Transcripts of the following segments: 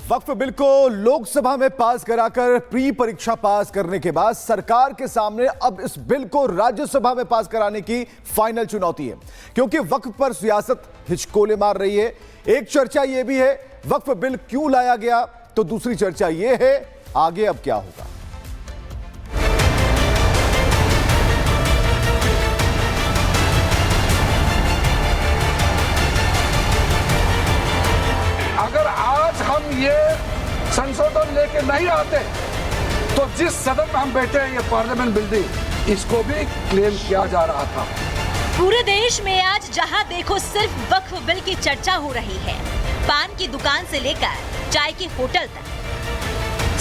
वक्फ bill को लोकसभा में पास कराकर प्री परीक्षा पास करने के बाद सरकार के सामने अब इस बिल को राज्यसभा में पास कराने की फाइनल चुनौती है, क्योंकि वक्फ पर सियासत हिचकोले मार रही है। एक चर्चा यह भी है वक्फ बिल क्यों लाया गया, तो दूसरी चर्चा यह है आगे अब क्या होगा। अगर आज हम ये संशोधन लेके नहीं आते तो जिस सदन में हम बैठे हैं, ये पार्लियामेंट बिल्डिंग, इसको भी क्लेम किया जा रहा था। पूरे देश में आज जहां देखो सिर्फ वक्फ बिल की चर्चा हो रही है। पान की दुकान से लेकर चाय के होटल तक,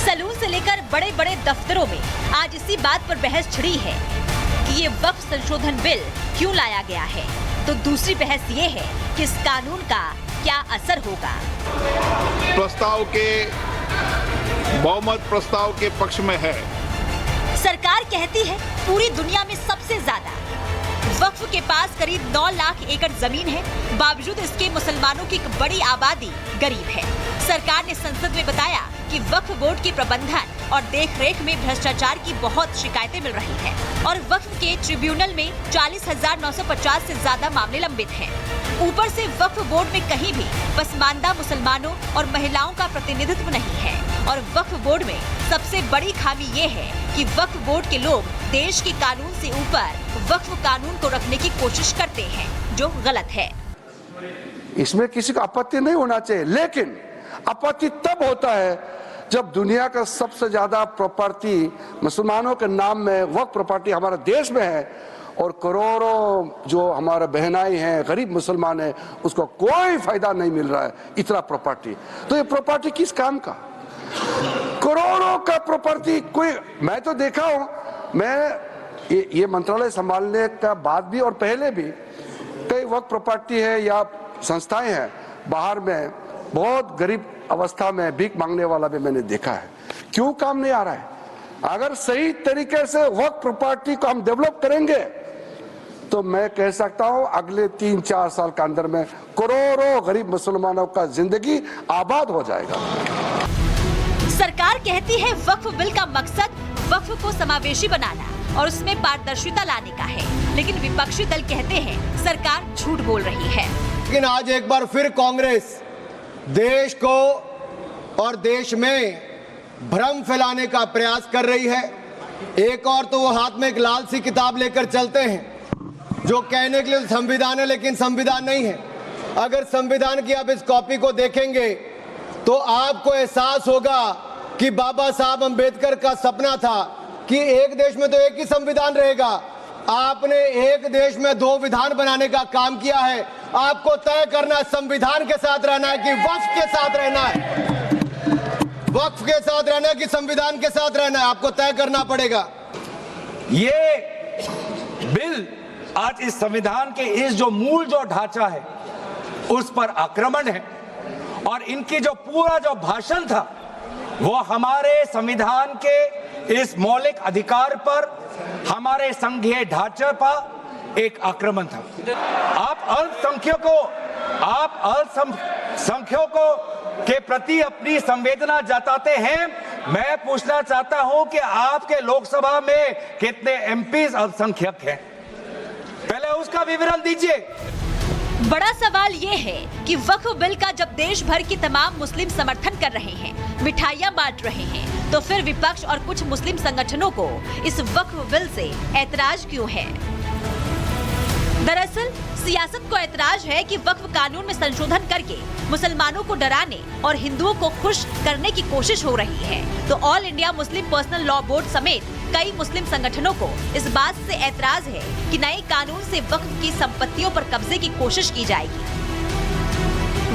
सैलून से लेकर बड़े बड़े दफ्तरों में आज इसी बात पर बहस छिड़ी है कि ये वक्फ संशोधन बिल क्यों लाया गया है। तो दूसरी बहस ये है कि इस कानून का क्या असर होगा। प्रस्ताव के बहुमत प्रस्ताव के पक्ष में है। सरकार कहती है पूरी दुनिया में सबसे ज्यादा वक्फ के पास करीब 9 लाख एकड़ जमीन है, बावजूद इसके मुसलमानों की एक बड़ी आबादी गरीब है। सरकार ने संसद में बताया कि वक्फ बोर्ड के प्रबंधन और देखरेख में भ्रष्टाचार की बहुत शिकायतें मिल रही है और वक्फ के ट्रिब्यूनल में 40,950 से ज्यादा मामले लंबित हैं। ऊपर से वक्फ बोर्ड में कहीं भी पसमानदा मुसलमानों और महिलाओं का प्रतिनिधित्व नहीं है और वक्फ बोर्ड में सबसे बड़ी खामी ये है कि वक्फ बोर्ड के लोग देश के कानून से ऊपर वक्फ कानून को रखने की कोशिश करते हैं, जो गलत है। इसमें किसी को आपत्ति नहीं होना चाहिए, लेकिन आपत्ति तब होता है जब दुनिया का सबसे ज्यादा प्रॉपर्टी मुसलमानों के नाम में वक्फ प्रॉपर्टी हमारे देश में है और करोड़ों जो हमारे बहनाई हैं, गरीब मुसलमान हैं, उसको कोई फायदा नहीं मिल रहा है इतना प्रॉपर्टी। तो ये प्रॉपर्टी किस काम का? करोड़ों का प्रॉपर्टी कोई, मैं तो देखा हूं, मैं ये मंत्रालय संभालने का बाद भी और पहले भी कई वक्त प्रॉपर्टी है या संस्थाएं हैं बाहर में, बहुत गरीब अवस्था में भीख मांगने वाला भी मैंने देखा है। क्यों काम नहीं आ रहा है? अगर सही तरीके से वक्त प्रॉपर्टी को हम डेवलप करेंगे तो मैं कह सकता हूं अगले 3-4 साल के अंदर में करोड़ों गरीब मुसलमानों का जिंदगी आबाद हो जाएगा। सरकार कहती है वक्फ बिल का मकसद वक्फ को समावेशी बनाना और उसमें पारदर्शिता लाने का है, लेकिन विपक्षी दल कहते हैं सरकार झूठ बोल रही है। लेकिन आज एक बार फिर कांग्रेस देश को और देश में भ्रम फैलाने का प्रयास कर रही है। एक और तो वो हाथ में एक लाल सी किताब लेकर चलते हैं जो कहने के लिए संविधान है, लेकिन संविधान नहीं है। अगर संविधान की आप इस कॉपी को देखेंगे तो आपको एहसास होगा कि बाबा साहब अम्बेडकर का सपना था कि एक देश में तो एक ही संविधान रहेगा। आपने एक देश में 2 विधान बनाने का काम किया है। आपको तय करना है संविधान के साथ रहना है कि वक्फ के साथ रहना है, वक्फ के साथ रहना है कि संविधान के साथ रहना है, आपको तय करना पड़ेगा। ये बिल आज इस संविधान के इस जो मूल जो ढांचा है उस पर आक्रमण है और इनकी जो पूरा जो भाषण था वो हमारे संविधान के इस मौलिक अधिकार पर, हमारे संघीय ढांचे पर एक आक्रमण था। आप अल्पसंख्यकों के प्रति अपनी संवेदना जताते हैं। मैं पूछना चाहता हूं कि आपके लोकसभा में कितने एमपीज अल्पसंख्यक हैं? पहले उसका विवरण दीजिए। बड़ा सवाल ये है कि वक्फ बिल का जब देश भर की तमाम मुस्लिम समर्थन कर रहे हैं, मिठाइयां बांट रहे हैं, तो फिर विपक्ष और कुछ मुस्लिम संगठनों को इस वक्फ बिल से ऐतराज क्यों है? दरअसल सियासत को ऐतराज है कि वक्फ कानून में संशोधन करके मुसलमानों को डराने और हिंदुओं को खुश करने की कोशिश हो रही है। तो all India Muslim personal law board समेत कई मुस्लिम संगठनों को इस बात से ऐतराज है कि नए कानून से वक्फ की संपत्तियों पर कब्जे की कोशिश की जाएगी।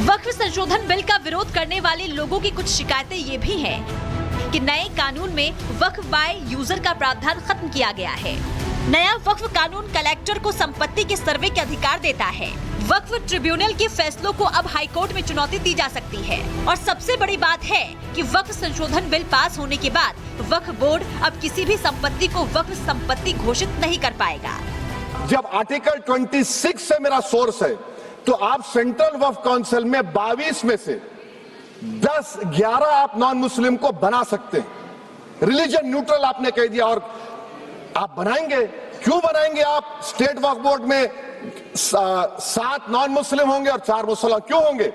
वक्फ संशोधन बिल का विरोध करने वाले लोगों की कुछ शिकायतें ये भी हैं कि नए कानून में वक्फ बाय यूजर का प्रावधान खत्म किया गया है। नया वक्फ कानून कलेक्टर को संपत्ति के सर्वे के अधिकार देता है। वक्फ ट्रिब्यूनल के फैसलों को अब हाईकोर्ट में चुनौती दी जा सकती है और सबसे बड़ी बात है कि वक्फ संशोधन बिल पास होने के बाद वक्फ बोर्ड अब किसी भी संपत्ति को वक्फ संपत्ति घोषित नहीं कर पाएगा। जब आर्टिकल 26 से मेरा सोर्स है तो आप सेंट्रल वक्फ काउंसिल में 22 में से 10-11 आप नॉन मुस्लिम को बना सकते हैं। रिलीजन न्यूट्रल आपने कह दिया, और आप बनाएंगे, क्यों बनाएंगे आप? स्टेट वक्फ बोर्ड में 7 नॉन मुस्लिम होंगे और 4 मुसलमान क्यों होंगे?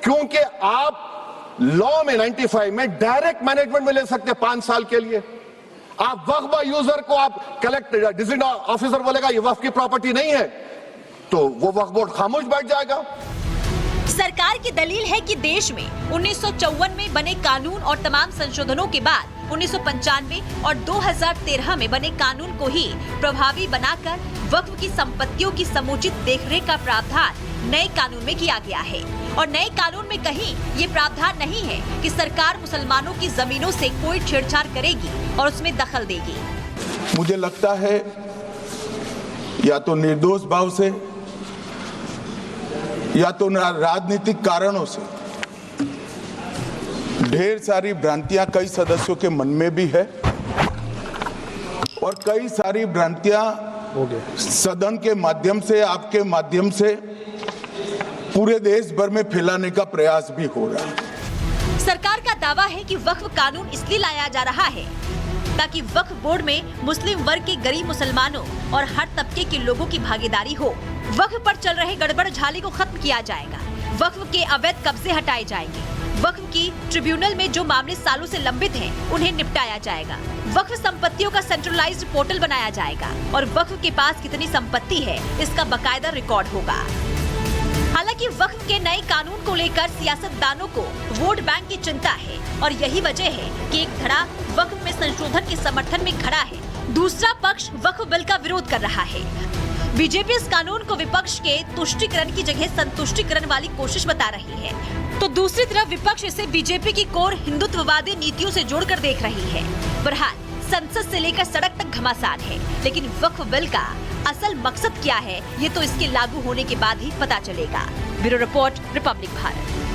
क्योंकि आप लॉ में 95 में डायरेक्ट मैनेजमेंट में ले सकते हैं 5 साल के लिए। आप वक्फ यूजर को आप कलेक्ट डिस्ट्रिक्ट ऑफिसर बोलेगा ये वक्फ की प्रॉपर्टी नहीं है, तो वो वक्फ बोर्ड खामोश बैठ जाएगा। सरकार की दलील है कि देश में 1954 में बने कानून और तमाम संशोधनों के बाद 1995 और 2013 में बने कानून को ही प्रभावी बनाकर वक्फ की संपत्तियों की समुचित देखरेख का प्रावधान नए कानून में किया गया है। और नए कानून में कहीं ये प्रावधान नहीं है कि सरकार मुसलमानों की जमीनों से कोई छेड़छाड़ करेगी और उसमें दखल देगी। मुझे लगता है या तो निर्दोष भाव से या तो राजनीतिक कारणों से ढेर सारी भ्रांतियां कई सदस्यों के मन में भी है, और कई सारी भ्रांतियां सदन के माध्यम से, आपके माध्यम से पूरे देश भर में फैलाने का प्रयास भी हो रहा है। सरकार का दावा है कि वक्फ कानून इसलिए लाया जा रहा है ताकि वक्फ बोर्ड में मुस्लिम वर्ग के गरीब मुसलमानों और हर तबके के लोगों की भागीदारी हो। वक्फ पर चल रहे गड़बड़ झाली को खत्म किया जाएगा, वक्फ के अवैध कब्जे हटाए जाएंगे, वक्फ की ट्रिब्यूनल में जो मामले सालों से लंबित हैं, उन्हें निपटाया जाएगा, वक्फ संपत्तियों का सेंट्रलाइज्ड पोर्टल बनाया जाएगा और वक्फ के पास कितनी संपत्ति है इसका बाकायदा रिकॉर्ड होगा। हालांकि वक्फ के नए कानून को लेकर सियासतदानों को वोट बैंक की चिंता है और यही वजह है कि एक धड़ा वक्फ में संशोधन के समर्थन में खड़ा है, दूसरा पक्ष वक्फ बिल का विरोध कर रहा है। बीजेपी इस कानून को विपक्ष के तुष्टीकरण की जगह संतुष्टीकरण वाली कोशिश बता रही है, तो दूसरी तरफ विपक्ष इसे बीजेपी की कोर हिंदुत्ववादी नीतियों से जोड़कर देख रही है। बहरहाल संसद से लेकर सड़क तक घमासान है, लेकिन वक्फ बिल का असल मकसद क्या है ये तो इसके लागू होने के बाद ही पता चलेगा। Bureau report, Republic Bharat.